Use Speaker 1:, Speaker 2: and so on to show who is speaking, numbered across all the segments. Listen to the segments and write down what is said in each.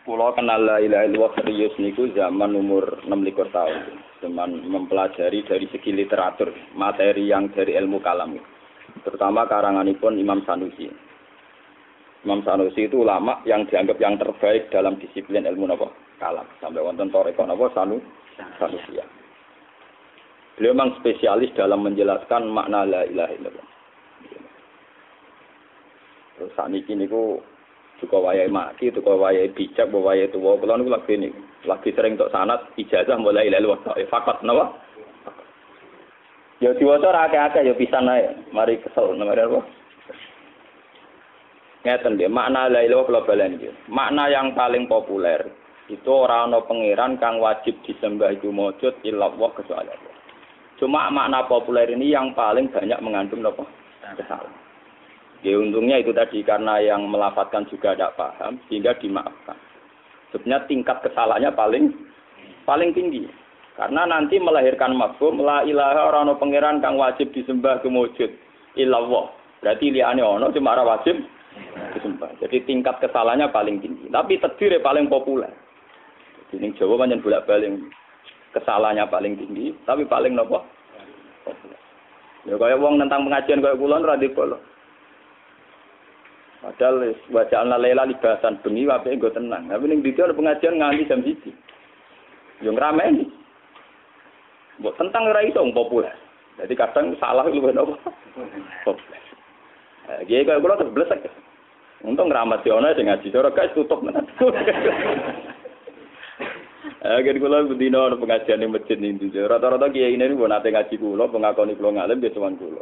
Speaker 1: Pulau kenal la ilaha illallah serius niku zaman umur 26 tahun. Zaman mempelajari dari segi literatur, materi yang dari ilmu kalam. Terutama karanganipun Imam Sanusi. Imam Sanusi itu ulama yang dianggap yang terbaik dalam disiplin ilmu napa? Kalam. Sampai wonten toreko napa Sanusi ya. Beliau memang spesialis dalam menjelaskan makna la ilaha illallah. Terus saniki niku juga wayahe mati, juga wayahe bijak, wayahe tuwa. Kula niku lagi sering tok sanad ijazah mulai ilaha illallah. Fakat napa? Ya diwaca ra akeh-akeh ya pisan ae. Mari kesel nomor apa? Ngeten nggih, makna la ilaha illallah kula baleni nggih. Makna yang paling populer itu ora ana pangeran kang wajib disembah iku mujud illallah kecuali Allah. Cuma makna populer ini yang paling banyak mengandung napa? Kesalahan. Ya untungnya itu tadi karena yang melafatkan juga tidak paham sehingga dimaafkan. Sebenarnya tingkat kesalahannya paling tinggi. Karena nanti melahirkan mafhum la ilaha ora ana pangeran kang wajib disembah kemujud illallah. Berarti liyane ana cuma ora wajib disembah. Jadi tingkat kesalahannya paling tinggi. Tapi takdire paling populer. Jadi ning Jawa pancen bolak-balik kesalahannya paling tinggi, tapi paling napa? Populer. Ya kaya wong tentang pengajian kaya kula ora dipolo. Padahal bacaan lela libasan bengi wae nggo tenang. Tapi ning dite pengajian nganti jam 1. Yo ngrameni. Mbok tentang ora iso populer. Jadi kadang salah luwih napa? Populer. Nggih kaya kula terblesek. Untung ngramati ana sing ngaji cara guys tutup menan. Agen kula bendina ana pengajian ning masjid ning ndi. Rata-rata kiai ini pun nate ngaji kula, pengakoni kula ngalim ya cuman kula.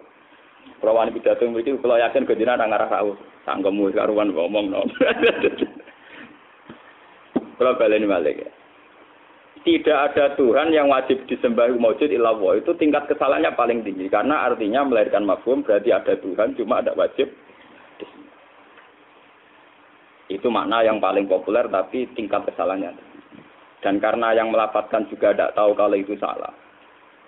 Speaker 1: Kalau wani pidato mriki kula yakin gedina nang arah rawuh. Sangkemu karuan ngomong no. Kula baleni malih. Tidak ada Tuhan yang wajib disembah wujud illallah. Itu tingkat kesalahannya paling tinggi karena artinya melahirkan mafhum berarti ada Tuhan cuma ada wajib disembah. Itu makna yang paling populer tapi tingkat kesalahannya. Dan karena yang melafatkan juga tidak tahu kalau itu salah.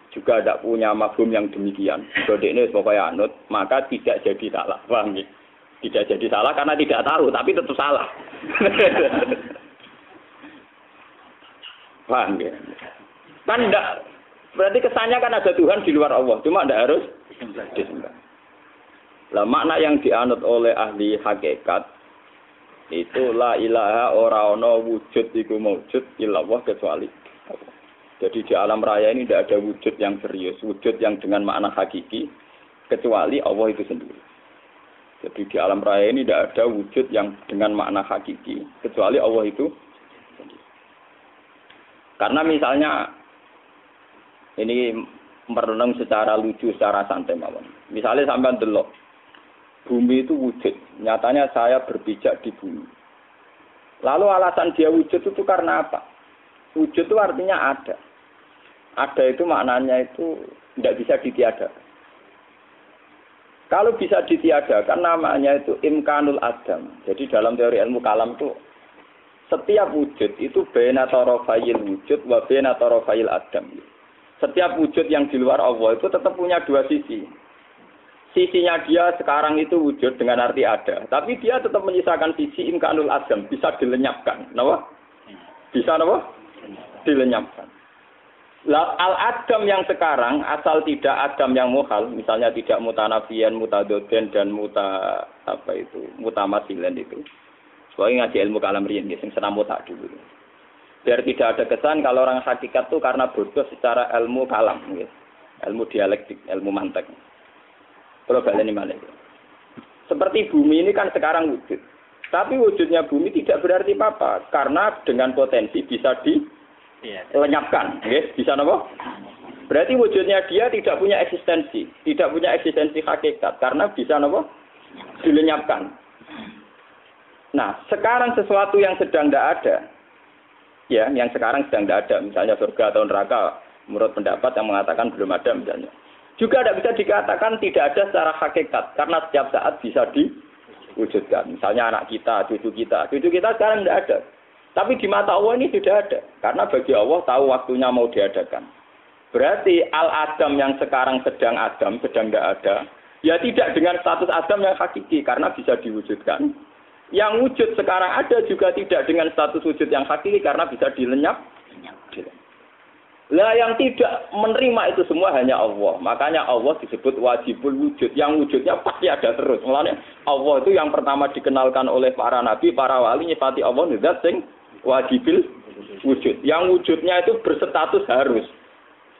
Speaker 1: Juga tidak punya mafhum yang demikian. Jadi ini pokoknya anut, maka tidak jadi salah. Paham ya? Tidak jadi salah karena tidak tahu, tapi tetap salah. Paham ya? Kan enggak, berarti kesannya kan ada Tuhan di luar Allah, cuma tidak harus disembah. Lah makna yang dianut oleh ahli hakikat itu la ilaha ora ana wujud iku maujud illallah kecuali Allah. Jadi di alam raya ini tidak ada wujud yang serius, wujud yang dengan makna hakiki, kecuali Allah itu sendiri. Jadi di alam raya ini tidak ada wujud yang dengan makna hakiki, kecuali Allah itu sendiri. Karena misalnya, ini merenung secara lucu, secara santai mawon. Misalnya sampai delok, bumi itu wujud, nyatanya saya berpijak di bumi. Lalu alasan dia wujud itu karena apa? Wujud itu artinya ada. Ada itu maknanya itu tidak bisa ditiadakan. Kalau bisa ditiadakan namanya itu imkanul adam. Jadi dalam teori ilmu kalam itu setiap wujud itu baina tarafayil wujud wa baina tarafayil adam. Setiap wujud yang di luar Allah itu tetap punya dua sisi. Sisinya dia sekarang itu wujud dengan arti ada, tapi dia tetap menyisakan sisi imkanul adam, bisa dilenyapkan. Napa? Bisa napa? Dilenyapkan. Al-Adam yang sekarang asal tidak Adam yang muhal, misalnya tidak mutanafian, mutadoden dan mutamasilen itu. Soalnya ngaji ilmu kalam riyen sing senam mutak dulu. Biar tidak ada kesan kalau orang hakikat itu karena bodoh secara ilmu kalam, ilmu dialektik, ilmu mantek. Kalau baleni malih. Seperti bumi ini kan sekarang wujud. Tapi wujudnya bumi tidak berarti apa-apa karena dengan potensi bisa dilenyapkan, bisa apa? Berarti wujudnya dia tidak punya eksistensi hakikat karena bisa apa? Dilenyapkan. Nah, sekarang sesuatu yang sedang tidak ada, ya, yang sekarang sedang tidak ada, misalnya surga atau neraka, menurut pendapat yang mengatakan belum ada misalnya, juga tidak bisa dikatakan tidak ada secara hakikat karena setiap saat bisa diwujudkan. Misalnya anak kita, cucu kita sekarang tidak ada. Tapi di mata Allah ini sudah ada. Karena bagi Allah tahu waktunya mau diadakan. Berarti Al-Adam yang sekarang sedang tidak ada. Ya tidak dengan status Adam yang hakiki. Karena bisa diwujudkan. Yang wujud sekarang ada juga tidak dengan status wujud yang hakiki karena bisa dilenyap. Lah yang tidak menerima itu semua hanya Allah. Makanya Allah disebut wajibul wujud. Yang wujudnya pasti ada terus. Mulanya Allah itu yang pertama dikenalkan oleh para nabi, para wali nyifati Allah zat sing wajibul wujud. Yang wujudnya itu berstatus harus.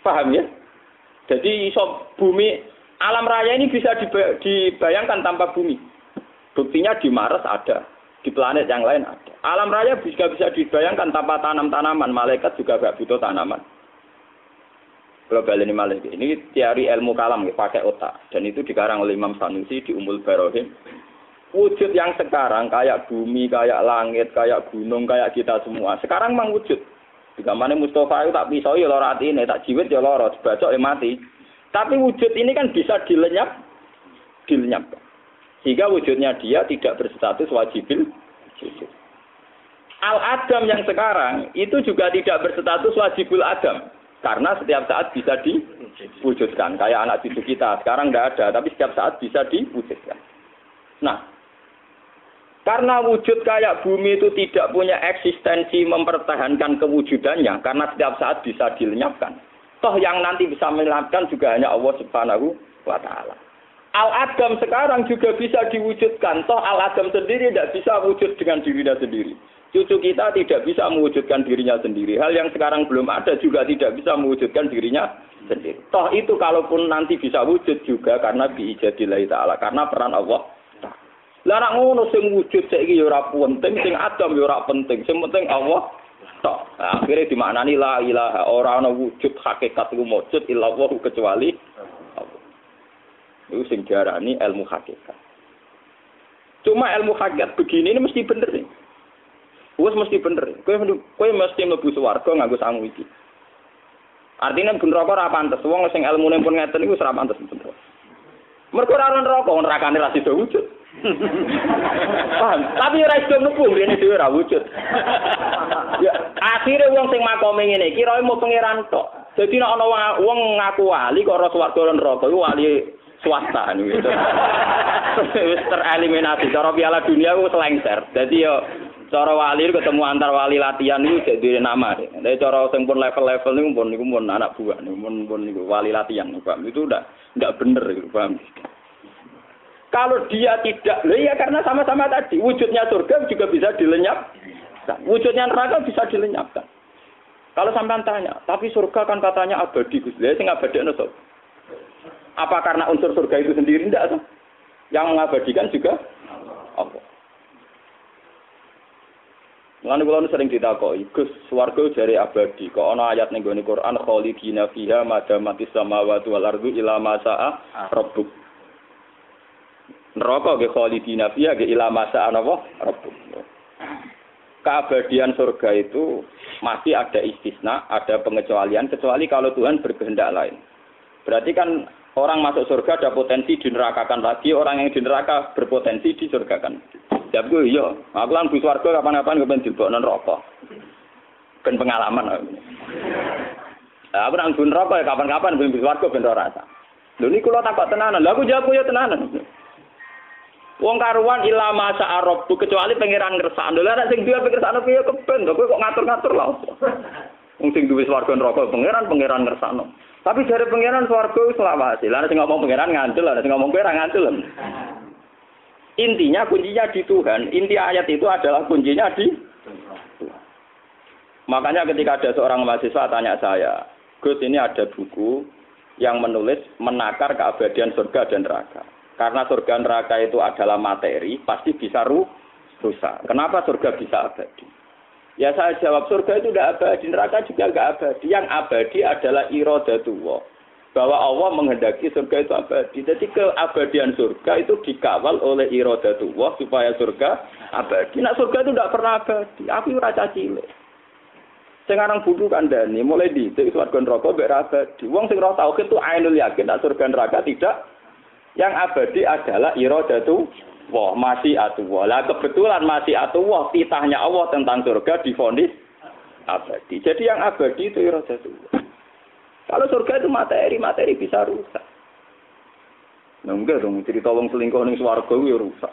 Speaker 1: Paham ya? Jadi bumi alam raya ini bisa dibayangkan tanpa bumi. Buktinya di Mars ada, di planet yang lain ada. Alam raya bisa dibayangkan tanpa tanaman, malaikat juga gak butuh tanaman. Global ini malah ini teori ilmu kalam pakai otak dan itu dikarang oleh Imam Sanusi di Ummul Barohim. Wujud yang sekarang kayak bumi, kayak langit, kayak gunung, kayak kita semua. Sekarang memang wujud. Digamane Mustafa itu tak pisau ya lara atine, tak jiwit ya lara, dibacok ya mati. Tapi wujud ini kan bisa dilenyapkan. Sehingga wujudnya dia tidak berstatus wajibil wujud. Al-Adam yang sekarang itu juga tidak berstatus wajibul Adam. Karena setiap saat bisa diwujudkan. Kayak anak cucu kita. Sekarang tidak ada. Tapi setiap saat bisa diwujudkan. Nah. Karena wujud kayak bumi itu tidak punya eksistensi mempertahankan kewujudannya. Karena setiap saat bisa dilenyapkan. Toh yang nanti bisa menyelamatkan juga hanya Allah Subhanahu wa Ta'ala. Al-Adam sekarang juga bisa diwujudkan. Toh Al-Adam sendiri tidak bisa wujud dengan dirinya sendiri. Cucu kita tidak bisa mewujudkan dirinya sendiri. Hal yang sekarang belum ada juga tidak bisa mewujudkan dirinya sendiri. Toh itu kalaupun nanti bisa wujud juga karena biijadillahi ta'ala. Karena peran Allah. Lah nek ngono sing wujud saiki ya ora penting, sing Adam ya ora penting. Sing penting Allah. Toh akhirnya dimaknani la ilaha ora ana wujud hakikat wujud illallah kecuali Allah. Itu sing diarani ilmu hakikat. Cuma ilmu hakikat begini ini mesti bener nih. Wes mesti bener. Kowe mesti mlebu swarga nganggo sangu iki. Artinya ben neraka ora pantes. Wong sing ilmune pun ngeten iku ora pantes bener. Mergo ora ono neraka, nerakane ra sida wujud. Paham? Tapi ora iso mlebu rene dhewe ora wujud. Ya, akhire wong sing makome ngene iki kira mau pangeran tok. Dadi nek ana wong ngaku wali kok ora swarga neraka iku wali swasta niku. Wis tereliminasi cara piala dunia ku selengser. Dadi yo cara wali ketemu antar wali latihan niku jek duwe nama. Nek cara sing pun level-level niku pun anak buah niku pun niku wali latihan niku. Itu ndak bener gitu, paham? Kalau dia tidak, ya karena sama-sama tadi wujudnya surga juga bisa dilenyapkan. Wujudnya neraka bisa dilenyapkan. Kalau sampean tanya, tapi surga kan katanya abadi, Gus. Lah sing abadi ono sapa? Apa karena unsur surga itu sendiri ndak toh? Yang mengabadikan juga Allah. Lan kula sering ditakoki, Gus, swarga jare abadi. Kok ana ayat ning gone Quran khalidina fiha madamatis samawati wal ardu ila ma sa'a rabbuk. Neraka ge khalidina fiha ge ila ma sa'a rabbuk. Keabadian surga itu masih ada istisna, ada pengecualian kecuali kalau Tuhan berkehendak lain. Berarti kan orang masuk surga ada potensi dinerakakan lagi, orang yang di neraka berpotensi disurgakan. Jawab gue iya, aku lan bus warga kapan-kapan kepen dilebokno neraka. Ben pengalaman aku. Aku nang bun neraka ya kapan-kapan ben bus warga ben ora rasa. Lho niku kula takok tenanan. Lah aku jawab ya tenanan. Wong karuan ila masa Arab kecuali pangeran ngersakno. Lah nek sing duwe ngersakno piye keben to kowe kok ngatur-ngatur lho. Wong sing duwe swarga neraka pangeran ngersakno. Tapi jare pangeran swarga wis selawase. Lah sing ngomong pangeran ngandel, lah sing ngomong kowe ora ngandel. Intinya kuncinya di Tuhan. Inti ayat itu adalah kuncinya di Tuhan. Makanya ketika ada seorang mahasiswa tanya saya, Gus ini ada buku yang menulis menakar keabadian surga dan neraka. Karena surga neraka itu adalah materi, pasti bisa rusak. Kenapa surga bisa abadi? Ya saya jawab surga itu tidak abadi, neraka juga tidak abadi. Yang abadi adalah iradatullah. Bahwa Allah menghendaki surga itu abadi. Jadi keabadian surga itu dikawal oleh iradatullah supaya surga abadi. Nah surga itu tidak pernah abadi. Aku ora cilik. Sekarang butuh kandhani mulai dhisik swarga neraka mbek abadi. Wong sing ora tauhid itu ainul yakin nek surga neraka tidak. Yang abadi adalah iradatullah, masyiatullah. Lah kebetulan masyiatullah titahnya Allah tentang surga divonis abadi. Jadi yang abadi itu iradatullah. Kalau surga itu materi bisa rusak. Nah enggak dong, cerita wong selingkuh ning swarga kuwi rusak.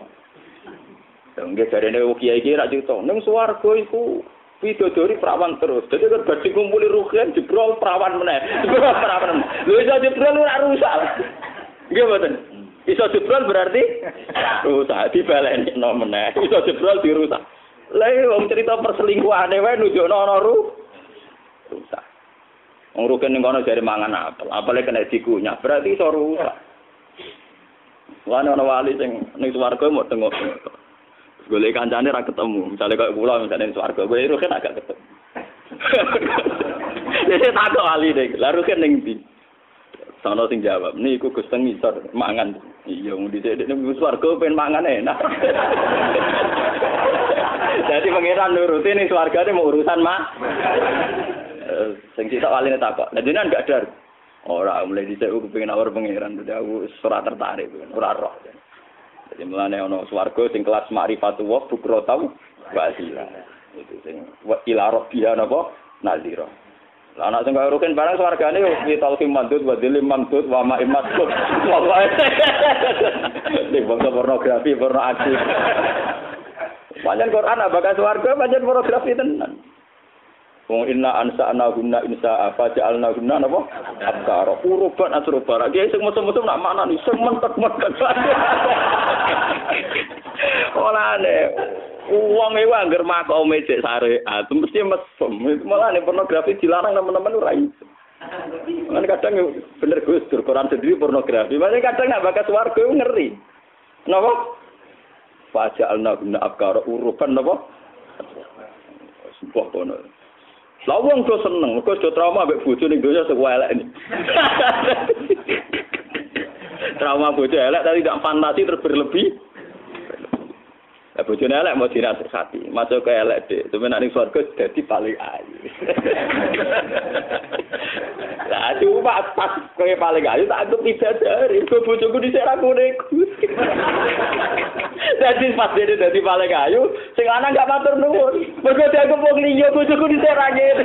Speaker 1: Nggih jarene kiai iki ra cerita, ning swarga iku widodari perawan terus. Dadi kan badhe kumpuli rugen jebrol perawan meneh. Jebrol perawan. Lho iso jebrol ora rusak. Nggih mboten. Iso jebrol berarti rusak dibaleni meneh. Iso jebrol dirusak. Lah wong cerita perselingkuhane wae nunjukno ana rusak. Wong rugen ning kono jare mangan apel. Apele kena dikunyah, berarti iso rusak. Wane ana wali sing ning swarga mau tengok. Golek kancane ra ketemu. Misale kaya kula misale ning swarga, kowe rugen agak ketemu. Dene takok wali nek, lha rugen ning ndi? Sono sing jawab, niku Gus teng ngisor mangan. Iya, mun dhisik ning swarga pengen mangan enak. Jadi pangeran nuruti ning swargane mau urusan sing sitok waline takok. Lah jenengan gak dar. Ora mulai dhisik aku pengen awur pangeran, dadi aku ora tertarik, ora roh. Jadi mulane ana swarga sing kelas ma'rifatullah bukro tau wasila. Itu sing wa ila rabbiha napa nazira. Lah anak sing kaya rukin barang swargane yo talqi mandut wa dilim mandut wa ma'im masuk. Nek bangsa pornografi, porno aktif. Pancen Quran bakal swarga pancen pornografi tenan. Wong inna ansa'na gunna insa'a faja'alna gunna napa? Abkara. Uruban asrubara. Ki sing mesem-mesem nak maknani sing mentek-mentek. Olane wong e angger makome cek syariat mesti mesem. Mulane pornografi dilarang teman-teman ora iso. Kan kadang bener Gus Quran sendiri pornografi. Makanya kadang nak bakas warga ngeri. Napa? Faja'alna gunna abkara uruban napa? Sumpah kono. Lah wong do seneng, kok do trauma ambek bojo ning donya sing elek ini. Trauma bojo elek tadi tidak fantasi terus berlebih. Lah bojone elek mau dirasati, masuk ke elek dek, sampeyan ning swarga dadi paling ayu. Lah cuma pas kowe paling ayu tak anggap bidadari, kok bojoku dhisik ra ngene Gus. Dadi paling ayu, sing lanang gak matur nuwun. Mergo dianggap wong liya bojoku dhisik ra ngene.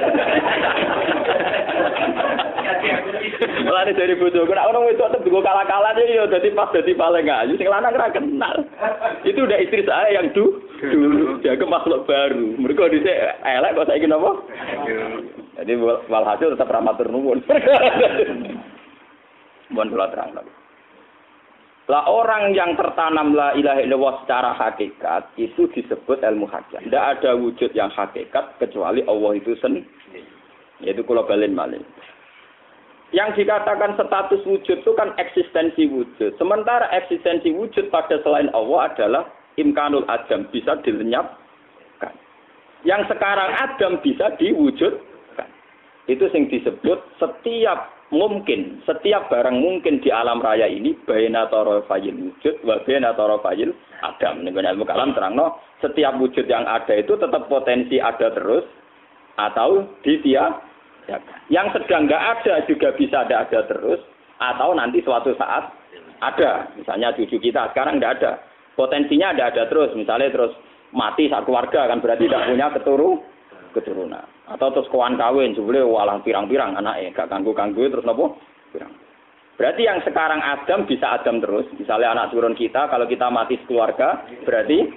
Speaker 1: Mulane dari bojoku nek ono wedok tembung kalah-kalah ya dadi pas dadi paling ayu, sing lanang ra kenal. Itu udah istri saya yang dulu jaga makhluk baru. Mereka dhisik elek kok saiki napa? Jadi walhasil tetap rahmatur nuwun. Mohon kula terang. Lah orang yang tertanam la ilaha illallah secara hakikat itu disebut ilmu hakikat. Tidak ada wujud yang hakikat kecuali Allah itu sendiri. Yaitu kula balen malih. Yang dikatakan status wujud itu kan eksistensi wujud. Sementara eksistensi wujud pada selain Allah adalah imkanul adam, bisa dilenyapkan. Yang sekarang adam bisa diwujudkan. Itu yang disebut setiap barang mungkin di alam raya ini baina tarafayil wujud wa baina tarafayil adam. Ning ilmu kalam terangno setiap wujud yang ada itu tetap potensi ada terus atau ditiadakan. Yang sedang enggak ada juga bisa ada terus atau nanti suatu saat ada. Misalnya cucu kita sekarang enggak ada. Potensinya ada terus, misalnya terus mati saat keluarga kan berarti tidak punya keturunan. Atau terus kawan kawin, sebelumnya walang pirang-pirang anaknya, gak ganggu-ganggu terus nopo pirang. Berarti yang sekarang Adam bisa Adam terus, misalnya anak turun kita, kalau kita mati sekeluarga, berarti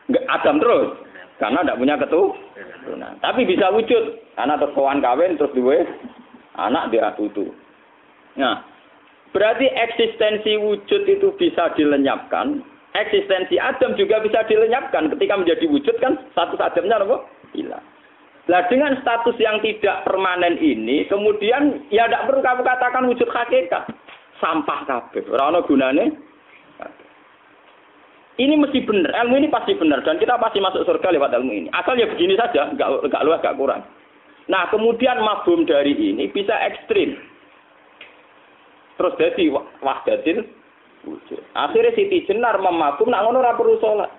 Speaker 1: nggak Adam terus, karena tidak punya keturunan. Tapi bisa wujud, anak terus kawan kawin terus dua anak dia tutu. Nah, berarti eksistensi wujud itu bisa dilenyapkan. Eksistensi Adam juga bisa dilenyapkan. Ketika menjadi wujud kan status Adamnya apa? Hilang. Nah dengan status yang tidak permanen ini, kemudian ya tidak perlu kamu katakan wujud hakikat. Sampah kabeh. Ora ana gunane. Ini mesti benar. Ilmu ini pasti benar. Dan kita pasti masuk surga lewat ilmu ini. Asal ya begini saja. Enggak luas, enggak kurang. Nah kemudian mafhum dari ini bisa ekstrim. Terus jadi wahdatil wujud. Akhirnya Siti Jenar memabum nak ngono ora perlu salat.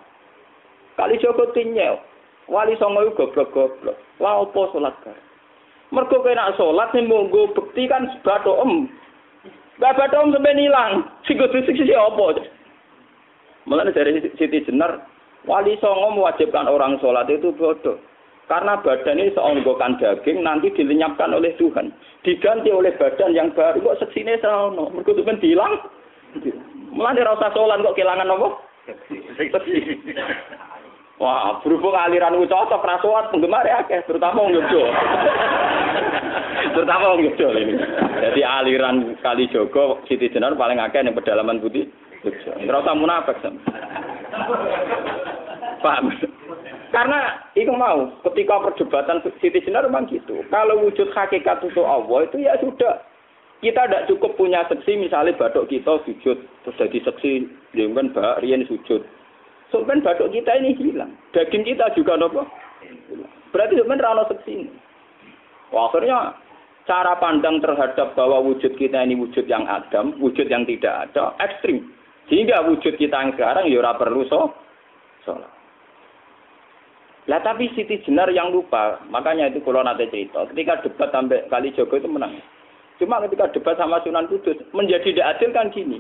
Speaker 1: Kali Joko tinyel. Wali songo iku goblok-goblok. Lah opo salat kae? Mergo kowe nak salat ning monggo bekti kan bathom. Gak bathom sampe ilang. Sing kudu sing opo? Mulane dari Siti Jenar, wali songo mewajibkan orang salat itu bodoh. Karena badan ini seonggokan daging nanti dilenyapkan oleh Tuhan. Diganti oleh badan yang baru kok seksine saono. Mergo sampeyan diilang. Mulane ora usah salat kok kelangan apa? Wah, berhubung aliran ku cocok rasuat penggemar akeh, terutama wong Yogyo. Terutama wong Yogyo ini. Jadi aliran Kali Jogo Siti Jenar paling akeh ning pedalaman putih. Ora usah munafik sam. Paham? Karena itu mau ketika perdebatan Siti Jenar memang gitu. Kalau wujud hakikat itu Allah itu ya sudah. Kita tidak cukup punya seksi misalnya batuk kita sujud terus jadi seksi dengan Mbak Rian sujud. Sebenarnya batuk kita ini hilang. Daging kita juga apa? Berarti sebenarnya rano seksi ini. Wah, akhirnya cara pandang terhadap bahwa wujud kita ini wujud yang adam, wujud yang tidak ada, ekstrim. Sehingga wujud kita yang sekarang ya ora perlu sholat. Lah tapi Siti Jenar yang lupa, makanya itu kalau nanti cerita, ketika debat sampai Kali Jogo itu menang. Cuma ketika debat sama Sunan Kudus, menjadi tidak adil kan gini.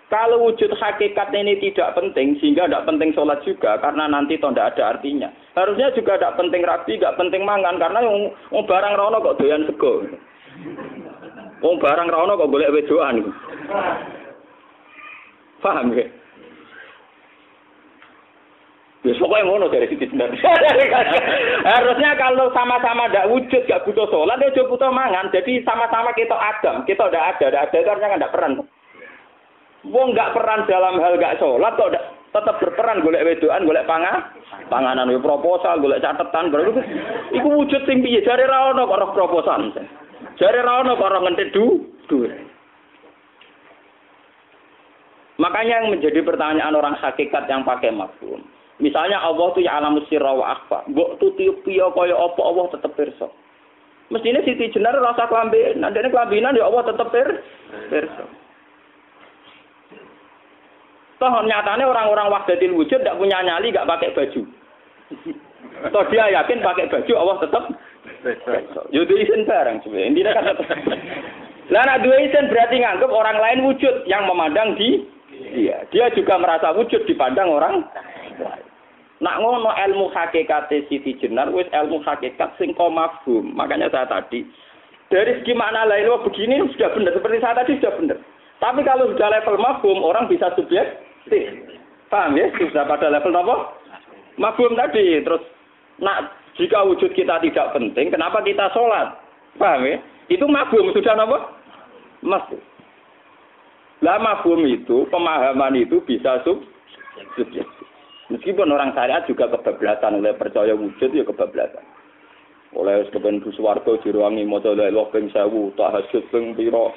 Speaker 1: Kalau wujud hakikat ini tidak penting, sehingga tidak penting sholat juga, karena nanti toh tidak ada artinya. Harusnya juga tidak penting rabi, tidak penting mangan, karena wong barang rono kok doyan sego. Wong barang rono kok golek wedoan. Paham ya? Ya pokoknya ngono dari Siti Jenar. Harusnya kalau sama-sama tidak wujud, tidak butuh sholat, ya juga butuh mangan. Jadi sama-sama kita adam, kita tidak ada itu artinya tidak peran. Wong nggak peran dalam hal nggak sholat, kok tetap berperan golek wedoan, golek panganan, proposal, golek catatan, berarti itu wujud sing piye? Jare ra ono kok roh proposal. Jare ra ono kok roh ngentit duit. Makanya yang menjadi pertanyaan orang hakikat yang pakai mafhum. Misalnya Allah tu ya alamus sirra wa akhfa. Mbok tuti piye kaya apa Allah tetep pirsa. Mestine Siti Jenar rasa klamben, ndekne klambinan ya Allah tetep pirsa. Toh nyatane orang-orang wahdatil wujud tidak punya nyali, enggak pakai baju. Toh dia yakin pakai baju Allah tetap yo duwe isin barang sebenarnya. Intinya kan lah nek duwe isin berarti nganggep orang lain wujud yang memandang dia. Dia juga merasa wujud dipandang orang lain. Nak ngono ilmu hakikat Siti Jenar wis ilmu hakikat sing mafhum. Makanya saya tadi dari segi makna lain begini sudah benar, seperti saya tadi sudah benar. Tapi kalau sudah level mafhum orang bisa subjektif. Paham ya? Sudah pada level apa? Mafhum tadi. Terus nak jika wujud kita tidak penting, kenapa kita sholat? Paham ya? Itu mafhum sudah apa? Mafhum. Lah mafhum itu, pemahaman itu bisa subjektif. Meskipun orang syariat juga kebablasan, oleh percaya wujud ya kebablasan. Oleh kepen swarga diruangi maca la ilaha ping 1000, tahajud ping pira.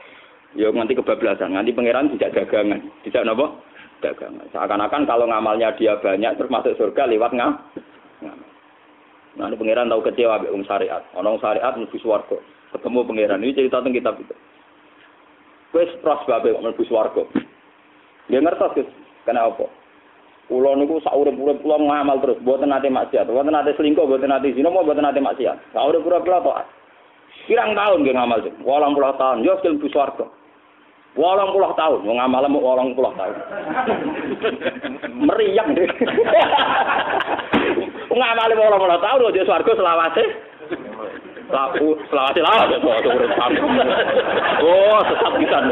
Speaker 1: Ya nanti kebablasan, nanti pangeran tidak dagangan. Tidak napa? Dagangan. Seakan-akan kalau ngamalnya dia banyak terus masuk surga lewat ngamal. Nanti pangeran tahu kecewa mbek wong syariat. Ana wong syariat mlebu swarga, ketemu pangeran. Ini cerita teng kitab itu. Wis pros bae mlebu swarga. Dia ngertos Gus, kenapa? Kulo niku sak urip-urip kula ngamal terus, mboten nate maksiat, mboten nate selingkuh, mboten nate zina, mboten nate maksiat. Sak urip-urip kula taat. Pirang tahun nggih ngamal sih? 80 tahun, yo skill mlebu swarga. 80 tahun, wong ngamal mung 80 tahun. Meriyak deh. Ngamal 80 tahun kok swarga selawase. Selawase lawas kok urip sampe. Oh, tetap pisan.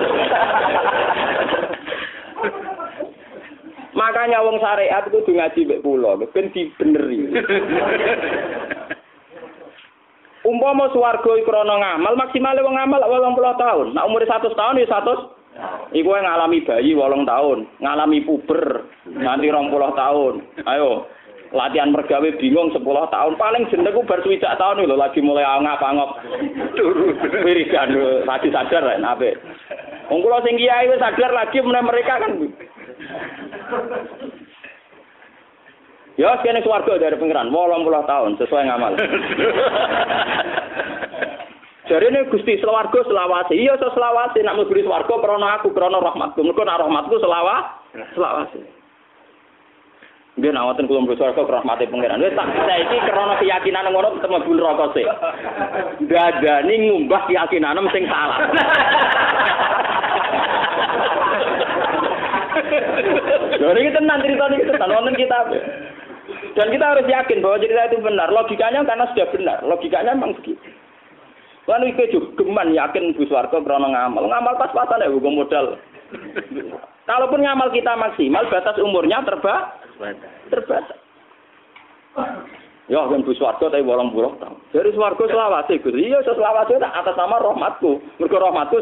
Speaker 1: Makanya wong syariat itu ngaji mbek kula, ben dibeneri. Umpama swarga iku krana ngamal, maksimale wong ngamal 80 tahun. Nek umure 100 tahun ya 100. Iku ngalami bayi 8 tahun, ngalami puber nganti 20 tahun. Ayo, latihan mergawe bingung 10 tahun. Paling jenengku bar 20 tahun lho lagi mulai angap-angop. Wiridan lagi sadar rek apik. Wong kula sing kiai wis sadar lagi meneh mereka kan. Ya, kene swarga dari pengiran 80 tahun sesuai ngamal. Jarene Gusti swarga selawase. Iya iso selawase nek mlebu swarga krana aku krana rahmatku. Mergo nek rahmatku selawase. Nggih nek wonten kula mlebu swarga rahmate pengiran. Wis tak saiki krana keyakinan ngono tetep mlebu neraka sih. Dadani ngumbah keyakinan sing salah. Lha iki tenan cerita niki tenan wonten kitab. Dan kita harus yakin bahwa cerita itu benar. Logikanya karena sudah benar. Logikanya memang begitu. Lan iki geman yakin Gus Warga krana ngamal. Ngamal pas-pasan ya hukum modal. Kalaupun ngamal kita maksimal, batas umurnya Terbatas. Ya kan Gus Warga tapi 80 tahun. Dari swarga selawase Gus. Iya selawase atas nama rahmatku. Mergo rahmatku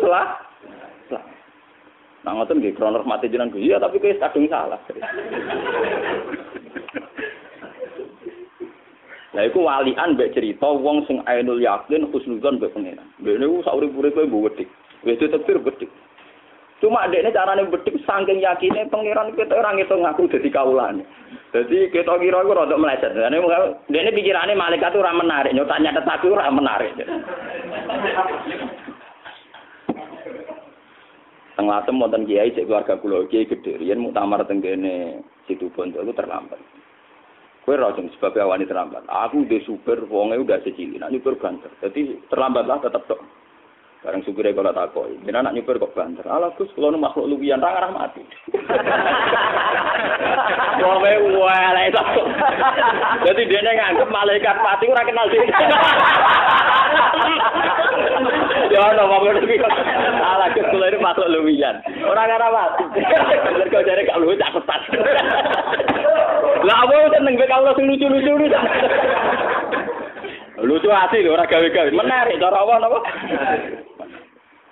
Speaker 1: Nah ngoten nggih krono rahmate jenengan Gus. Iya tapi kowe kadung salah. Lah iku walian mbek cerita wong sing ainul yakin husnudzon mbek pangeran. Mbek niku sak urip-uripe mbok wedhik. Wis tetep wedhik. Cuma dekne carane wedhik saking yakine pangeran ketok ora ngitung aku dadi kawulane. Dadi ketok kira iku rada meleset. Dekne pikirane malaikat ora menarik, nyotaknya tetapi ora menarik. Tenglasem wonten kiai cek keluarga kula kiai gedhe riyen muktamar teng kene Situbondo itu terlambat. Kowe ora sing sebab awani terlambat. Aku udah super wonge udah secili, nak nyuper banter. Jadi terlambatlah tetep tok. Bareng supire kula takoki, jenengan nak nyuper kok banter. Ala Gus, kula nu makhluk luwihan ra ngarah mati. Wonge wae itu. Jadi dene nganggep malaikat mati ora kenal dhewe. Ya ana wong iki. Ala Gus kula nu makhluk luwihan. Ora ngarah mati. Mergo jare gak luwih tak ketat. Lah apa seneng mek Allah sing lucu-lucu iki. Lucu asli lho ora gawe-gawe. Menarik cara Allah napa?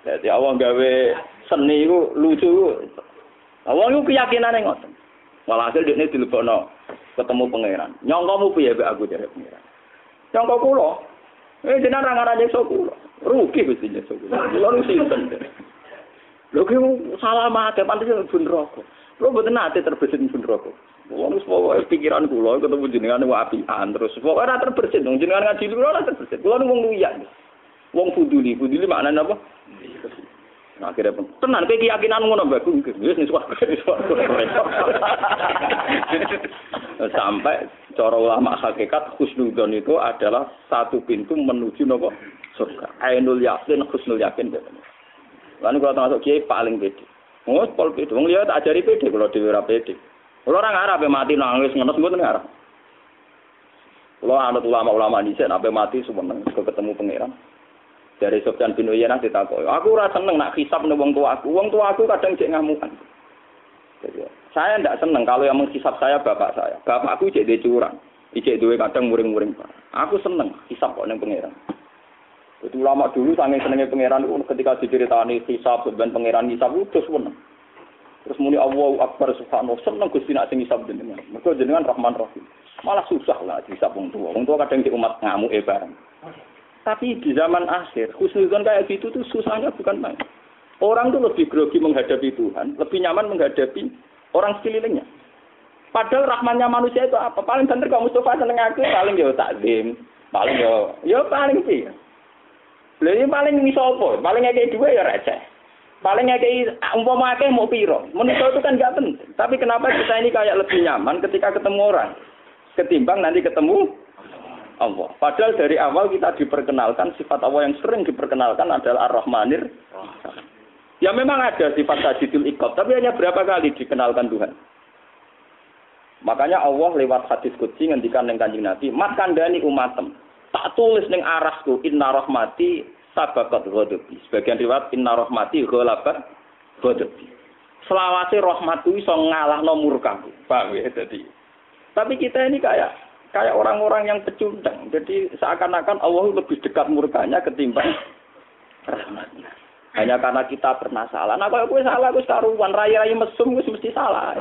Speaker 1: Dadi Allah gawe seni iku lucu. Allah iku keyakinane ngoten. Walhasil dekne dilebokno ketemu pangeran. Nyongkomu piye mek aku jare pangeran? Nyongko kula. Jenengan ra ngarani nyekso kula. Rugi Gusti nyekso kula. Kula nu sinten. Lho ki salah mate pantes bun rokok. Lho mboten nate terbesit bun rokok. Wong wis pokoke pikiran kula ketemu jenengan wapian terus pokoke ora terbesit dong jenengan ngaji kula ora terbesit. Kula nu wong luyak. Wong fuduli maknane apa? Nah, akhirnya tenan kowe keyakinan ngono Mbak Gung. Wis sampai cara ulama hakikat husnudzon itu adalah satu pintu menuju napa surga. Ainul yakin husnul yakin. Lan kalau termasuk kiai paling pede. Oh, pol pede. Wong liya tak ajari pede kalau dhewe ora pede. Kalau orang Arab mati nangis ngenes mboten ngarep. Kalau anut ulama-ulama dhisik sampai mati sumeneng ketemu pangeran. Dari Sufyan bin Uyainah ditakoki, "Aku ora seneng nak hisab ning wong tuaku. Wong tuaku kadang cek ngamukan." Jadi, saya ndak seneng kalau yang menghisab saya bapak saya. Bapakku cek dhe curang. Ijek duwe kadang muring-muring. Aku seneng hisab kok ning pangeran. Itu ulama dulu saking senenge pangeran itu ketika diceritani hisab ben pangeran hisab terus seneng. Terus muni Allahu Akbar subhanallah seneng Gusti nak sing hisab jenengan. Mergo jenengan Rahman Rahim. Malah susah lah hisab wong tua. Wong tua kadang di umat ngamuke bareng. Tapi di zaman akhir, husnudzon kayak gitu tuh susahnya bukan main. Orang tuh lebih grogi menghadapi Tuhan, lebih nyaman menghadapi orang sekelilingnya. Padahal rahmannya manusia itu apa? Paling bener kalau Mustafa seneng aku, paling ya takdim, paling ya paling sih. Lha paling iso apa? Paling ngekeki duwe ya receh. Paling ngekeki umpama akeh mau piro. Manusia itu kan enggak penting. Tapi kenapa kita ini kayak lebih nyaman ketika ketemu orang ketimbang nanti ketemu Allah. Padahal dari awal kita diperkenalkan sifat Allah yang sering diperkenalkan adalah Ar-Rahmanir. Ya memang ada sifat sajidul iqab, tapi hanya berapa kali dikenalkan Tuhan. Makanya Allah lewat hadis qudsi ngendikan ning Kanjeng Nabi, "Mat kandhani umatem, tak tulis ning arasku inna rahmati sabaqat ghadabi." Sebagian riwayat inna rahmati ghalabat ghadabi. Selawase rahmatku iso ngalahno murkaku. Paham ya tadi. Tapi kita ini kayak orang-orang yang pecundang. Jadi seakan-akan Allah lebih dekat murkanya ketimbang rahmatnya. Hanya karena kita pernah salah. Nah kalau gue salah, gue karuan. Raya-raya mesum, gue mesti salah.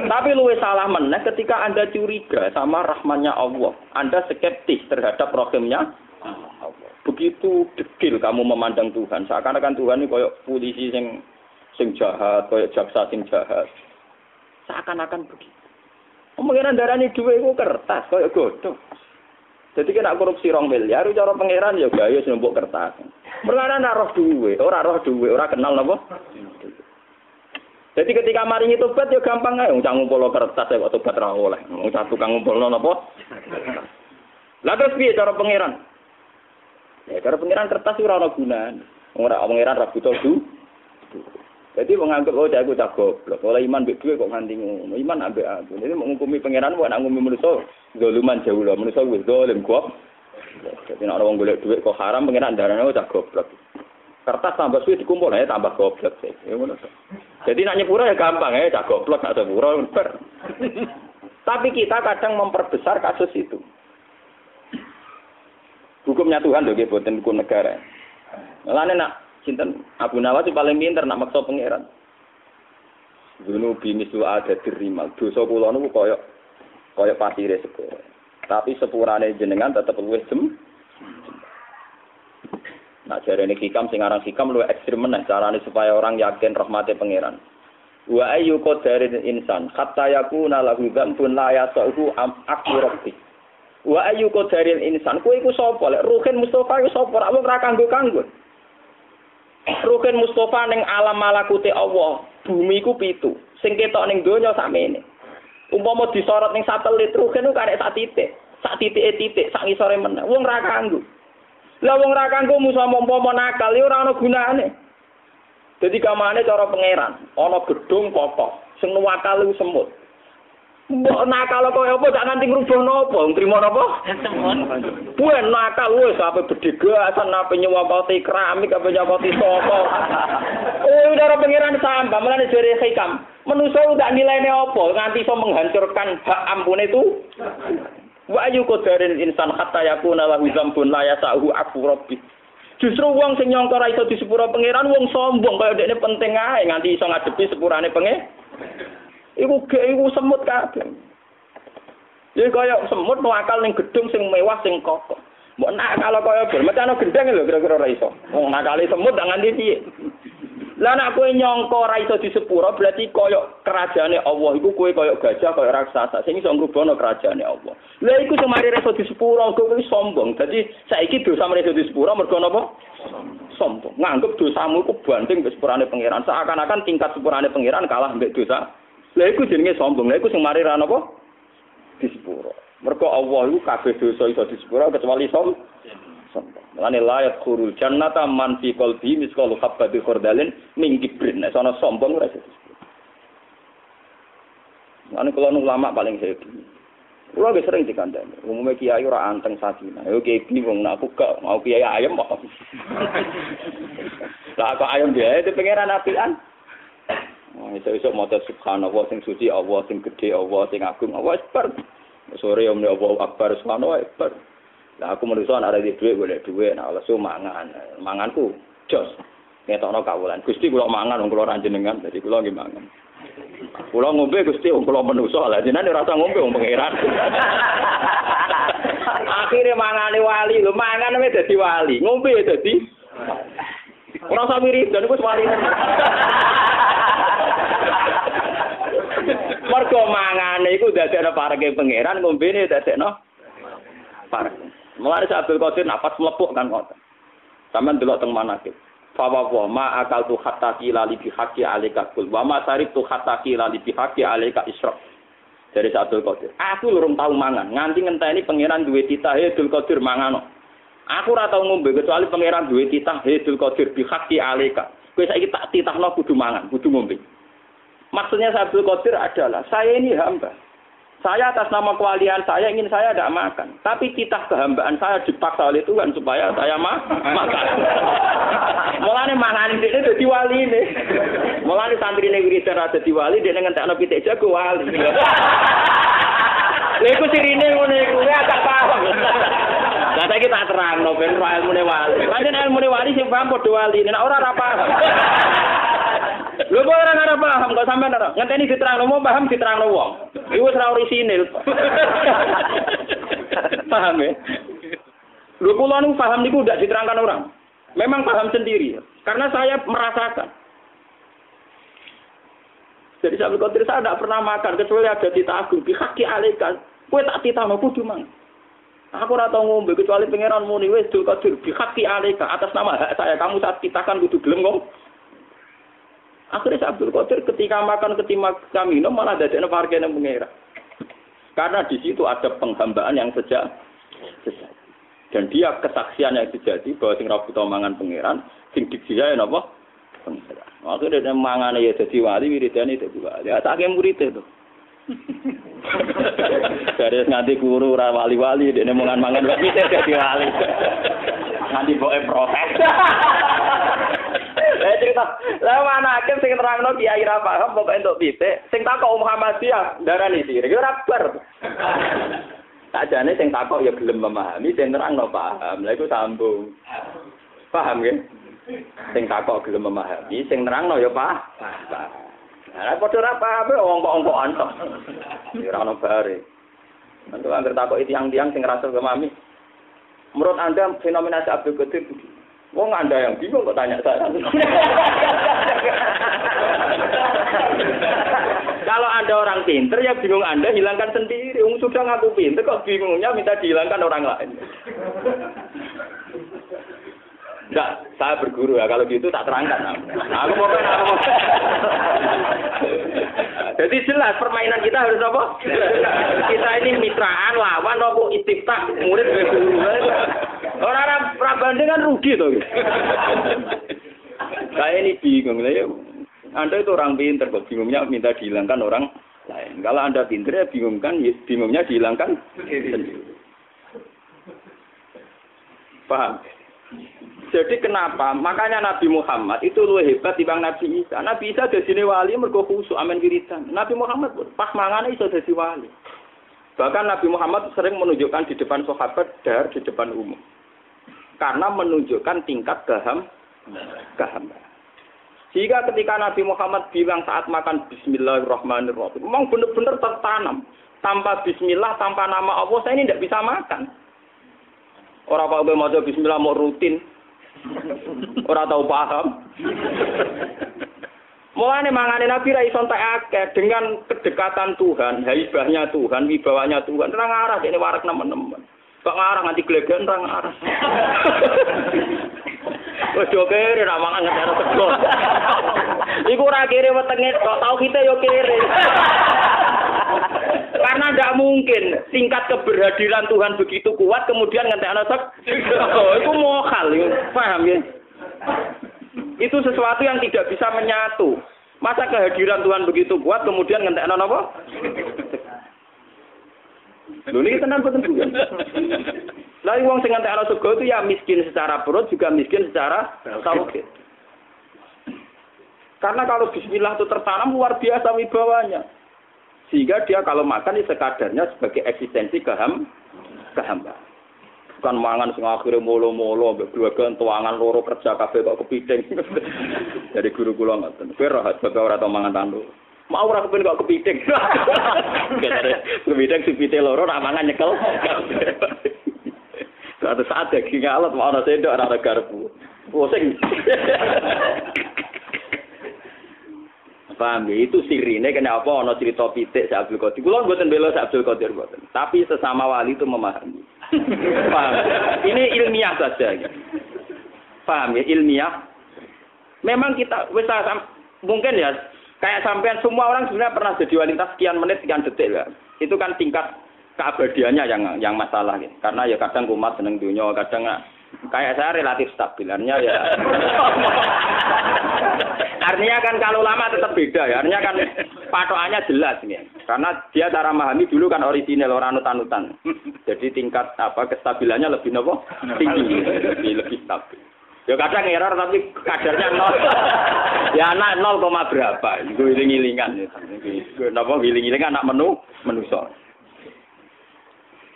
Speaker 1: Tapi lu salah meneh ketika Anda curiga sama rahmatnya Allah. Anda skeptis terhadap rahimnya Allah. Begitu degil kamu memandang Tuhan. Seakan-akan Tuhan ini kayak polisi sing jahat, kayak jaksa sing jahat. Seakan-akan begitu. Pengiran darani duwe iku kertas koyo godhong. Jadi kena korupsi 2 miliar, cara pangeran ya gaya sembok kertas. Perkara nek roh duwe, ora kenal napa. Jadi ketika maringi tobat ya gampang ae wong ngumpulno kertas kok tobat ra oleh. Wong tukang ngumpulno napa? Lah terus piye cara pangeran? Ya cara pangeran kertas ora ana gunane. Ora pangeran ra butuh Jadi menganggap aku cak goblok. Oleh iman mbek dhuwit kok nganti ngono. Iman ambek aku. Jadi menghukumi pangeran kok nak ngukumi manusa zaluman jauh lho. Manusa wis zalim kok. Jadi nek wong golek dhuwit kok haram pangeran darane cak goblok. Kertas tambah suwi dikumpul ae tambah goblok sih. Ya ngono. Jadi nak nyepuro ya gampang cak goblok nak sepuro ber. Tapi kita kadang memperbesar kasus itu. Hukumnya Tuhan lho nggih boten hukum negara. Mulane nak sinten Abu Nawas paling pinter nak maksa pangeran. Dunubi misu ada dirimal. Dosa kula niku kaya pasire sepuro. Tapi sepurane jenengan tetep luwih Nah jarene hikam sing aran hikam luwih ekstrem meneh carane supaya orang yakin rahmate pangeran. Wa ayyu qadarin insan hatta yakuna lahu dzambun la yasahu akrabti. Wa ayyu qadarin insan kowe iku sapa lek Ruhin Mustofa iku sapa ora wong ra kanggo-kanggo. Ruhin Mustofa ning alam malakute Allah, bumi iku 7. Sing ketok ning donya sakmene. Umpama disorot ning satelit Ruhin ku karek sak titik. Sak titike titik sak ngisore meneh. Wong ra kanggo. Lah wong ra kanggo musa umpama nakal ya ora ana gunane. Dadi kamane cara pangeran, ana gedung kokoh sing nuwakal iku semut. Mbok nakal kaya apa tak nganti ngrubah napa, nrimo napa? Semut. Buan nakal wis ape bedhegasan ape nyewapati keramik ape nyewapati sapa. Oh, cara pangeran sambah melane jare hikam. Manusa udah nilainya apa nganti iso menghancurkan hak ampune itu. Wa ayu qadarin insan hatta yakuna lahu dzambun la yasahu afu rabbi. Justru wong sing nyangka ra iso disepuro pangeran wong sombong kaya dekne penting ae nganti iso ngadepi sepurane pangeran. Iku semut kabeh. Ya kaya semut nuwakal ning gedung sing mewah sing kokoh. Mbok nakal kaya bermecano gendeng lho kira-kira ora iso. Wong nakale semut nganti piye? Lah nek kowe nyangka ora iso disepuro berarti kaya kerajaane Allah iku kowe kaya gajah kaya raksasa sing iso ngrubono kerajaane Allah. Lah iku sing mari iso disepuro kowe sombong. Dadi saiki dosa mari iso disepuro mergo napa? Sombong. Nganggep dosamu iku banding wis sepurane pangeran. Seakan-akan tingkat sepurane pangeran kalah mbek dosa. Lah iku jenenge sombong. Lah iku sing mari ra napa? Disepuro. Mergo Allah iku kabeh dosa iso disepuro kecuali sombong. Mulane layat khurul jannata man fi qalbi misqalu habbati khardalin min kibrin. Nek ana sombong ora iso. Mulane kula ulama paling happy. Kula ge sering dikandani. Umume kiai ora anteng sakina. Yo kiai wong aku gak mau kiai ayam kok. Lah kok ayam dia itu pengeran apian. Oh, iso-iso maca subhanallah sing suci Allah sing gedhe Allah sing agung Allah akbar. Sore omne Allah akbar subhanallah akbar. Lah aku manusa ana di dhuwit golek dhuwit nek lesu mangan. Manganku jos. Ngetokno kawulan. Gusti kula mangan wong kula ra jenengan dadi kula nggih mangan. Kula ngombe Gusti wong kula manusa lah jenengan ora usah ngombe wong pangeran. Akhire mangane wali lho mangan wis dadi wali. Ngombe dadi ora usah wiridan iku wis wali. Mergo mangane iku dadekno pareke pangeran ngombene dadekno parek. Mulane Abdul Qadir napas mlepuk kan ngoten. Sampeyan delok teng manakib. Fa wa ma akaltu hatta qila li bihaqi alika kul wa ma saribtu hatta qila li bihaqi alika isra. Dari Abdul Qadir. Aku lurung tau mangan, nganti ngenteni pangeran duwe titah Abdul Qadir mangano. Aku ora tau ngombe kecuali pangeran duwe titah Abdul Qadir bihaqi alika. Kowe saiki tak titahno kudu mangan, kudu ngombe. Maksudnya Abdul Qadir adalah saya ini hamba. Saya atas nama kewalian saya ingin saya tidak makan. Tapi titah kehambaan saya dipaksa oleh Tuhan supaya saya makan. Mulane mangan ini dadi wali ini. Mulane santrine wiridan ra dadi wali dene ngentekno pitik jago wali. Lha iku sirine ngono iku agak paham. Lah saiki tak terangno ben ilmune wali. Pancen ilmune wali sing paham padha wali, nek ora ra paham. Lho kok ora ngarep paham kok sampean ora. Ngenteni diterangno mau paham diterangno wong. Iku wis ora orisinil. Paham ya? Lho kula niku paham niku ndak diterangkan orang. Memang paham sendiri. Karena saya merasakan. Jadi Abdul Qadir saya tidak pernah makan kecuali ada titah agung bihaqi alika. Kowe tak titahno kudu mang. Aku ora tau ngombe kecuali pangeran muni wis Abdul Qadir bihaqi alika atas nama hak saya kamu saat titahkan kudu gelem kok. Akhirnya Abdul Qadir ketika makan ketika minum malah dadekno parkene pangeran. Karena di situ ada penghambaan yang sejati. Dan dia kesaksian yang sejati bahwa sing ra buta mangan pangeran, sing dikjiae napa? Pangeran. Akhirnya dia mangane ya dadi wali, wiridane dadi wali. Atake murid itu. Dari nganti guru ora wali-wali dene mangan-mangan wis dadi wali. Nganti boke protes. Lah cerita, lah mana hakim sing nerangno kiai ra paham pokoke entuk pitik, sing takok Muhammadiyah darani sirik ora bar. Sakjane sing takok ya gelem memahami, sing nerangno paham. Lah iku sambung. Paham nggih? Sing takok gelem memahami, sing nerangno ya paham. Lah padha ora paham ongkok-ongkokan tok. Ya ora ono bare. Nanti anggar takok tiang-tiang sing ngrasa memahami. Menurut Anda fenomena Abdul Qadir begini. Wong Anda yang bingung kok tanya saya. Kalau Anda orang pinter ya bingung Anda hilangkan sendiri. Sudah ngaku pinter kok bingungnya minta dihilangkan orang lain. Enggak, saya berguru ya. Kalau gitu tak terangkan. Aku mau. Jadi jelas permainan kita harus apa? Kita ini mitraan, lawan, apa istifta, murid berguru. Orang Prabanding kan rugi tuh. Saya ini bingung ya. Anda itu orang pinter kok bingungnya minta dihilangkan orang lain. Kalau Anda pinter ya bingungnya dihilangkan sendiri. Paham? Jadi kenapa? Makanya Nabi Muhammad itu lebih hebat dibanding Nabi Isa. Nabi Isa jadi wali mergo khusuk amen wiridan. Nabi Muhammad pas mangane iso jadi wali. Bahkan Nabi Muhammad sering menunjukkan di depan sahabat dan di depan umum. Karena menunjukkan tingkat kehambahan. Sehingga ketika Nabi Muhammad bilang saat makan Bismillahirrahmanirrahim, memang benar-benar tertanam. Tanpa Bismillah, tanpa nama Allah, saya ini tidak bisa makan. Orang Pak Ube mau Bismillah mau rutin. Orang tahu paham. Mulane mangane Nabi ra iso entek akeh dengan kedekatan Tuhan, haibahnya Tuhan, wibawanya Tuhan. Terang arah dene warak nemen-nemen. Kok ngarang nganti glegen terang arah. Wes yo kere ra mangan ngetero sego. Iku ora kere wetenge kok tau kita yo kere. Karena tidak mungkin tingkat keberhadiran Tuhan begitu kuat kemudian ngentekno sego. Iku mokal, paham ya? Itu sesuatu yang tidak bisa menyatu. Masa kehadiran Tuhan begitu kuat kemudian ngentekno napa? Lho niki tenan boten bukan. Lah wong sing ngentekno sego itu ya miskin secara perut juga miskin secara tauhid. Karena kalau bismillah itu tertanam luar biasa wibawanya. Sehingga dia kalau makan ini sekadarnya sebagai eksistensi kehambaan. Bukan mangan sing akhire molo-molo mbek duwegan tuangan loro kerja kabeh kok kepiting. Dari guru kula ngoten. Kowe rahat bae ora tau mangan tandu. Mau ora kepen kok kepiting. Kepiting sipite loro nak mangan nyekel. Suatu saat daging alat mau ana sendok ora ada garpu. Pusing. Paham ya? Itu sirine kenapa ana cerita pitik Syekh Abdul Qadir. Kula mboten bela Syekh Abdul Qadir mboten. Tapi sesama wali itu memahami. Paham? Ini ilmiah saja. Paham ya? Ilmiah. Memang kita mungkin ya kayak sampean semua orang sebenarnya pernah jadi wanita sekian menit sekian detik ya. Itu kan tingkat keabadiannya yang masalah ya. Karena ya kadang kumat seneng dunia, kadang kayak saya relatif stabil. Artinya kan kalau lama tetap beda ya. Artinya kan patokannya jelas nih. Karena dia cara memahami dulu kan orisinal orang anut-anutan. Jadi tingkat kestabilannya lebih tinggi, lebih stabil. Ya kadang error tapi kadarnya 0. Ya anak 0, berapa. Itu giling-gilingan. Giling-gilingan anak menuso.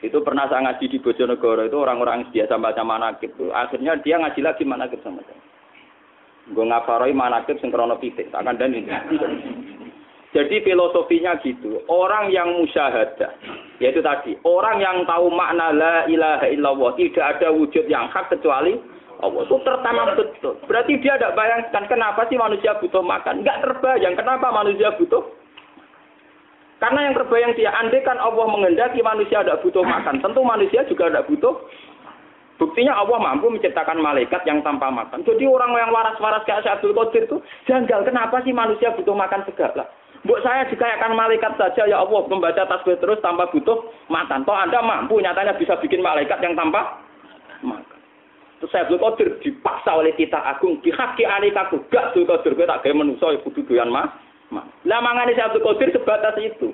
Speaker 1: Itu pernah saya ngaji di Bojonegoro itu orang-orang biasa baca manakib itu. Akhirnya dia ngaji lagi manakib sama saya. Gue ngafaroi manakib sing krana pitik. Akan dan ini. Jadi filosofinya gitu. Orang yang musyahadah, yaitu tadi orang yang tahu makna la ilaha illallah, tidak ada wujud yang hak kecuali Allah. Itu tertanam betul. Berarti dia tidak bayangkan kenapa sih manusia butuh makan. Enggak terbayang kenapa manusia butuh. Karena yang terbayang dia, andai kan Allah menghendaki manusia tidak butuh makan, tentu manusia juga tidak butuh. Buktinya Allah mampu menciptakan malaikat yang tanpa makan. Jadi orang yang waras-waras kayak Syekh Abdul Qadir itu janggal. Kenapa sih manusia butuh makan segala? Mbok saya dikayakan malaikat saja ya Allah membaca tasbih terus tanpa butuh makan. Toh Anda mampu nyatanya bisa bikin malaikat yang tanpa makan. Terus Syekh Abdul Qadir dipaksa oleh kita agung dihaki alika gak Abdul Qadir kowe tak gawe manusa kudu doyan lah mangane Syekh Abdul Qadir sebatas itu.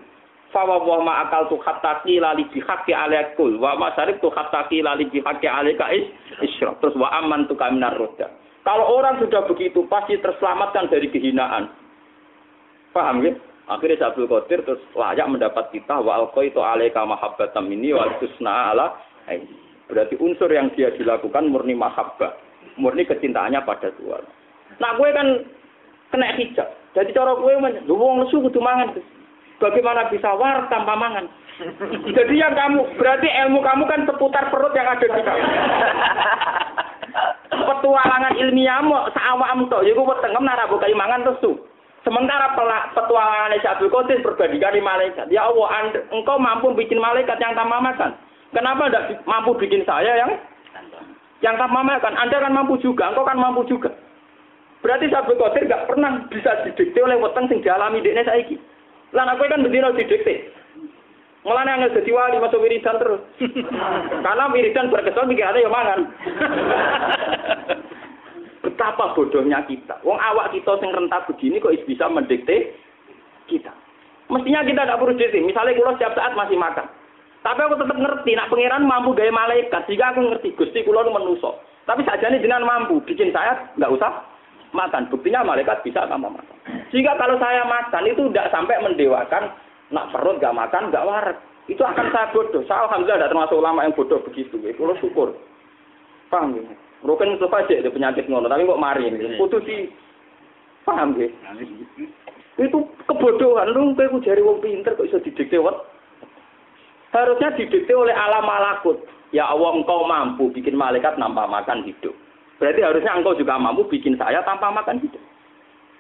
Speaker 1: Fa wa ma akal tu hatta qila li bihaqi alaikul wa ma syarib tu hatta qila li bihaqi alaika isyraf. Terus wa aman tu kaminar roda. Kalau orang sudah begitu pasti terselamatkan dari kehinaan. Paham ya? Akhirnya Abdul Qadir terus layak mendapat kita wa alqaitu alaika mahabbatam minni wa tusna ala aini. Berarti unsur yang dia dilakukan murni mahabbah, murni kecintaannya pada Tuhan. Nah, gue kan kena hijab. Jadi cara gue wong lesu kudu mangan. Bagaimana bisa war tanpa mangan? Jadi yang kamu berarti ilmu kamu kan seputar perut yang ada di kamu. Petualangan ilmiahmu saawakmu tok iku wetengem nara buka mangan lesu. Sementara petualangan Abdul Qadir berbandingkan di malaikat. Ya Allah, engkau mampu bikin malaikat yang tanpa makan. Kenapa tidak mampu bikin saya yang tanpa makan? Anda kan mampu juga, engkau kan mampu juga. Berarti Abdul Qadir tidak pernah bisa didikte oleh weteng sing dialami dekne saiki. Lan aku kan bendina didikte. Mulane angel dadi wali masuk wiridan terus. Karena wiridan berkesan pikirannya ya mangan. Betapa bodohnya kita. Wong awak kita sing rentak begini kok bisa mendikte kita. Mestinya kita tidak perlu dikte. Misalnya kula setiap saat masih makan. Tapi aku tetap ngerti, nak pangeran mampu gaya malaikat. Jika aku ngerti, Gusti kula nu manusa. Tapi sajane jenengan mampu bikin saya enggak usah makan. Buktinya malaikat bisa tanpa makan. Jika kalau saya makan itu tidak sampai mendewakan, nak perut enggak makan, enggak waras. Itu akan saya bodoh. Saya alhamdulillah tidak termasuk ulama yang bodoh begitu. Kula syukur. Paham ya? Roken Mustafa aja ada penyakit ngono, tapi kok mari ini. Kudu di paham nggih. Itu kebodohan lu kowe jari wong pinter kok iso didikte wet. Harusnya didikte oleh alam malakut. Ya Allah, engkau mampu bikin malaikat tanpa makan hidup. Berarti harusnya engkau juga mampu bikin saya tanpa makan hidup.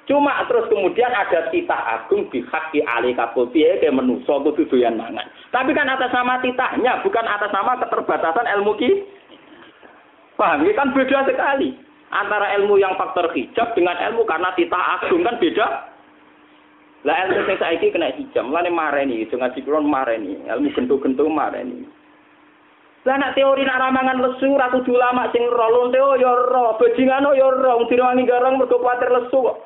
Speaker 1: Cuma terus kemudian ada titah agung bihaqi alika piye ke manusa kudu doyan mangan. Tapi kan atas nama titahnya, bukan atas nama keterbatasan ilmu ki. Paham? Ini kan beda sekali. Antara ilmu yang faktor hijab dengan ilmu karena titah agung kan beda. Lah ilmu sing saiki kena hijab, mulane mareni, iso ngaji kulon mareni, ilmu gento-gento mareni. Lah nek teori nak ramangan lesu ra kudu ulama sing rolon teo ya ora, bajingan ya ora, wong direwangi garang mergo kuwatir lesu kok.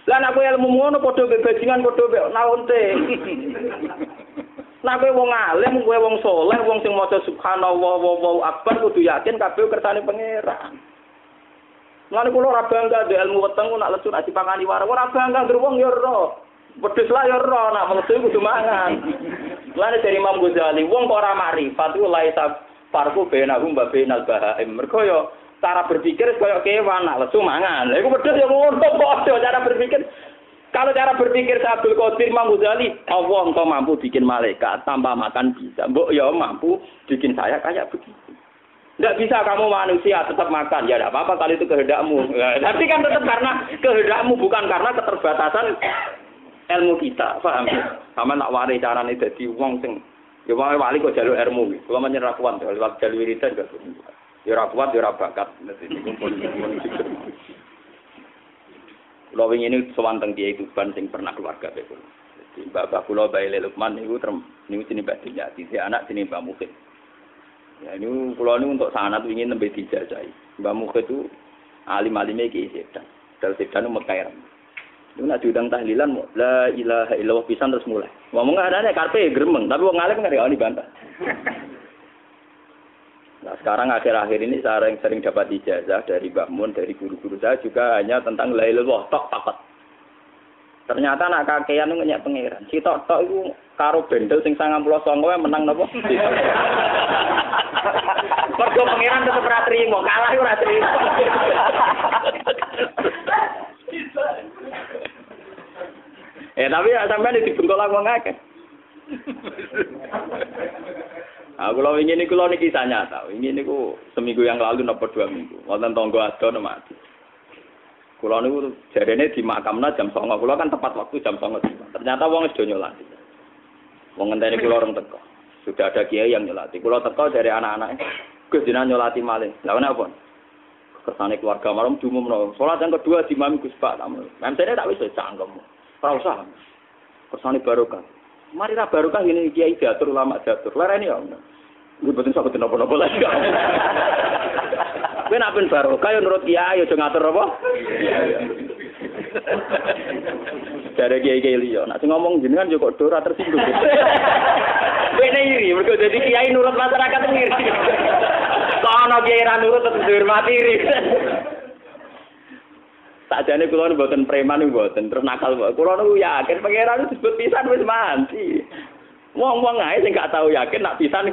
Speaker 1: Lah nek kowe ilmu ngono padha bajingan padha naonte. Nek kowe wong alim, kowe wong saleh, wong sing maca subhanallah wallahu akbar kudu yakin kabeh kersane pangeran. Lan kula ora bangga ndek ilmu weteng nak lesu nak dipangani warung ora bangga ndur wong ya ora. Wedhus lah ya ora nak mlesu kudu mangan. Lan dari Imam Ghazali wong kok ora makrifat iku laisa farqu bainahum wa bainal bahaim. Mergo yo cara berpikir koyo kewan nak lesu mangan. Lha iku wedhus yo ngono padha cara berpikir. Kalau cara berpikir Abdul Qadir Imam Ghazali, Allah engkau mampu bikin malaikat tanpa makan bisa. Mbok ya mampu bikin saya kayak begitu. Tidak bisa kamu manusia tetap makan. Ya tidak apa-apa kalau itu kehendakmu. Tapi kan tetap karena kehendakmu bukan karena keterbatasan ilmu kita. Paham? Sama nak wari carane dadi wong sing ya wali kok jalur ilmu. Kalau menyerah kuat lewat jalur wiridan gak. Ya ora kuat ya ora bakat. Kulo wingi ini sewanteng dia itu ban sing pernah keluarga betul. Jadi bapak kulo Bayi Lukman niku sini Mbak Dijati, si anak sini Mbak Mukhid. Ya ini kulo ini untuk sanad ingin nembe dijajahi. Mbak Mukhid itu alim-alime iki sedan. Dal sedan mekairan. Niku nak diundang tahlilan la ilaha illallah pisan terus mulai. Ngomong adane karepe gremeng, tapi wong alim kan gak dibantah. Nah sekarang akhir-akhir ini saya sering dapat ijazah dari Mbak Mun, dari guru-guru saya juga hanya tentang la ilaha illallah tok papat. Ternyata nak kakean itu ngenyak pangeran. Si tok itu karo bendel sing 99 menang napa? Mergo pangeran tetep ora trimo, kalah ora trimo. Tapi sampeyan dibengkol wong akeh. Aku kalau ingin ini kalau ini kisah nyata, ingin ini seminggu yang lalu napa 2 minggu, wonten tangga ado mati. Kulo niku jarene di makamna jam 09.00, kulo kan tepat waktu jam 09.00. Ternyata wong wis do nyolati. Wong ngenteni kulo orang teko. Sudah ada kiai yang nyolati. Kulo teko dari anak-anake, Gus jenengan nyolati malih. Lah menapa? Kersane keluarga malam diumumno. Salat yang kedua di Imam Gus Pak tamu. MC-ne tak wis cangkem. Ora usah. Kersane barokah. Mari ra barokah ini kiai diatur ulama diatur. Larene ya. Nggih boten saged napa-napa lagi. Kowe nek ben barokah ya nurut kiai aja ngatur apa? Dari kiai liya. Nek sing ngomong jenengan yo kok ora tersinggung. Kowe iri, mergo dadi kiai nurut masyarakat ngiri. Kok ana kiai ra nurut terus dihormati iri. Sakjane kula nu mboten preman mboten, terus nakal kok. Kula nu yakin pangeran disebut pisan wis mandi. Wong-wong ae sing gak tau yakin nak pisan.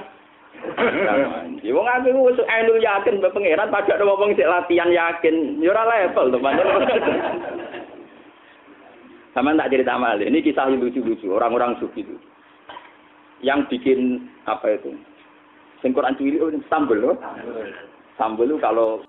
Speaker 1: Ya wong aku wis ainul yakin mbek pangeran padha wong sing latihan yakin. Ya ora level to pancen. Sama tak cerita mal. Ini kisah lucu-lucu orang-orang sufi itu. Yang bikin apa itu? Sing Quran cilik sambel loh. Sambel kalau